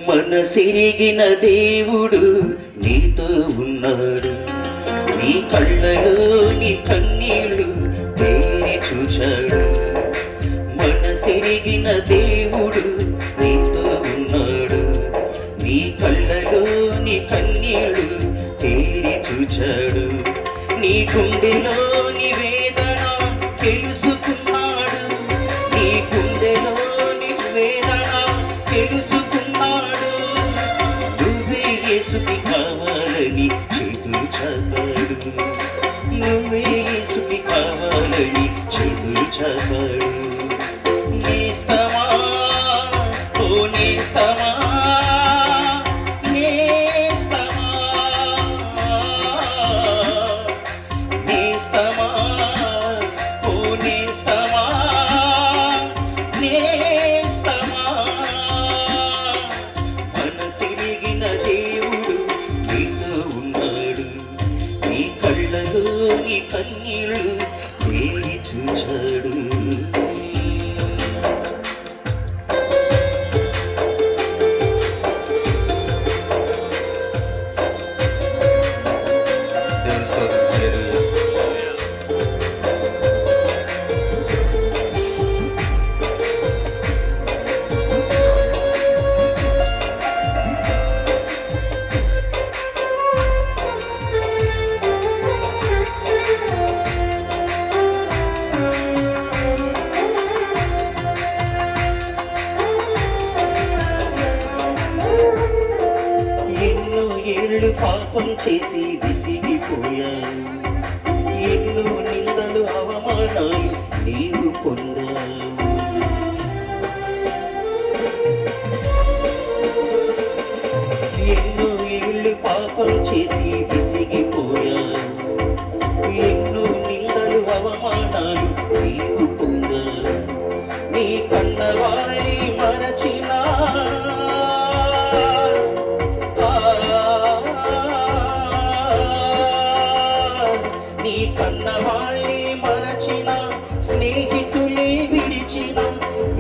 మనసెరిగిన దేవుడు నీతో ఉన్నాడు. నీ కళ్ళలోని కన్నీళ్లు తేరి చూచాడు. మనసెరిగిన దేవుడు నీతో ఉన్నాడు. నీ కళ్ళలోని కన్నీళ్లు తేరి చూచాడు. నీ గుండెలోని వేదన తెలుసుకున్నాడు. నీ గుండెలోని వేదన తెలుసుకున్నాడు. నువ్వే యేసుకి కావాలని చేతులు చాపాడు. నువ్వే యేసుకి కావాలని చేతులు చాపాడు. నేస్తమా ఓ నేస్తమా నేస్తమా నేస్తమా ఓ నేస్తమా నేస్తమా మనసిరిగిన దేవుడు నీతో ఉన్నాడు. నీ కళ్ళలో నీ కన్నీళ్ళు తేరి చూచాడు. ఎన్నో ఏళ్ళు పాపం చేసి విసిగిపోయావు. ఎన్నో నిందలు అవమానాలు నీవు పొందావు. ఎన్నో ఏళ్ళు పాపం చేసి విసిగిపోయావు. ఎన్నో నిందలు అవమానాలు నీవు పొందావు. నీ కన్నవాళ్ళి మరచినా నీ కన్నవాళ్ళే మరచిన స్నేహితులే విడిచిన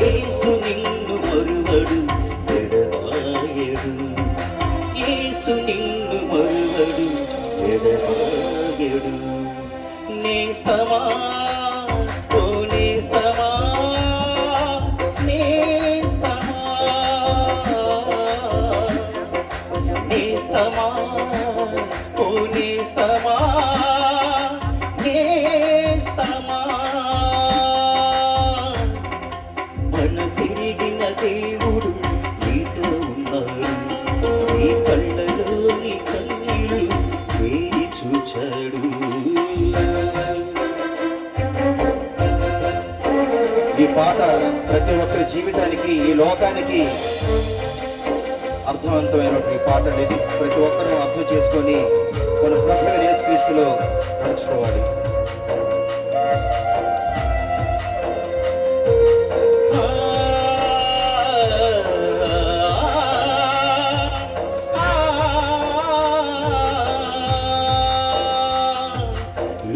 యేసు నిన్ను మరువడు ఎడబాయడు. యేసు నిన్ను మరువడు ఎడబాయడు. నేస్తమా ఓ నేస్తమా నేస్తమా నేస్తమా ఓ నేస్తమా నేస్తమా మనసిరిగిన దేవుడు నీతో ఉన్నాడు. నీ కళ్ళలో నీ కన్నీళ్ళు తేరి చూచాడు. ఈ పాట ప్రతి ఒక్కరి జీవితానికి, ఈ లోకానికి అర్థవంతమైనటువంటి పాట అనేది ప్రతి ఒక్కరూ అర్థం చేసుకొని మన ప్రభువైన యేసుక్రీస్తులో నడుచుకోవాలి.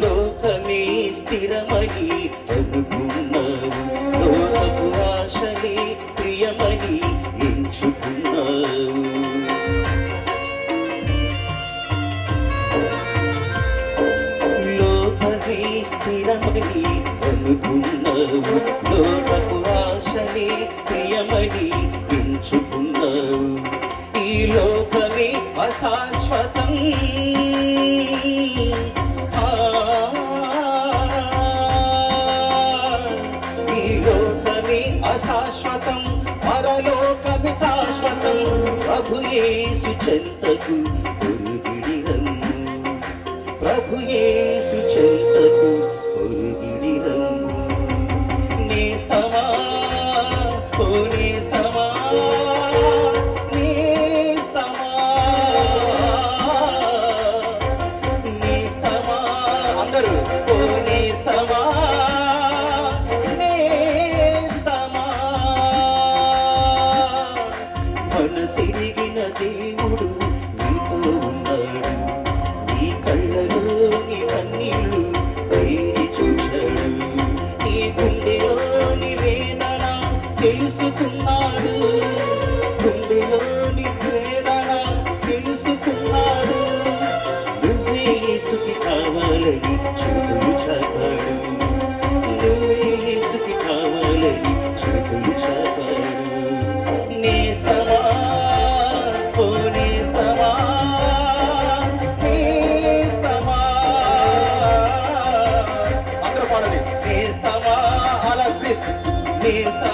లోకమే స్థిరమని అనుకున్నావు. లోకపు ఆశలే ప్రియమని ఎంచుకున్నావు. లోకమే స్థిరమని అనుకున్నావు. లోకపు ఆశలే ప్రియమని ఎంచుకున్నావు. ఈ లోకమే అశాశ్వతం. ఈ లోకమే అశాశ్వతం, పరలోకమే శాశ్వతం. ప్రభు యేసు చెంతకు పొరుగిడి రమ్ము. ప్రభు యేసు చెంతకు పొరుగిడి రమ్ము. నేస్తమా ఓ నేస్తమా నేస్తమా నేస్తమా అందరూ ఓ నేస్తమా నేస్తమా మనసిరిగిన దేవుడు నీతో ఉన్నాడు. నీ కళ్ళలో నీ కన్నీళ్ళు తేరి చూచాడు. నీ గుండెలోని వేదన తెలుసుకున్నాడు. గుండెలోని వేదన తెలుసుకున్నాడు. నువ్వే యేసుకి కావాలని చేతులు చాపాడు. నువ్వే యేసుకి కావాలని చేతులు చాపాడు. నేస్తమా ఓ నేస్తమా నేస్తమా అందరూ పాడాలి. నేస్తమా అలా ప్లీజ్ నేస్తమా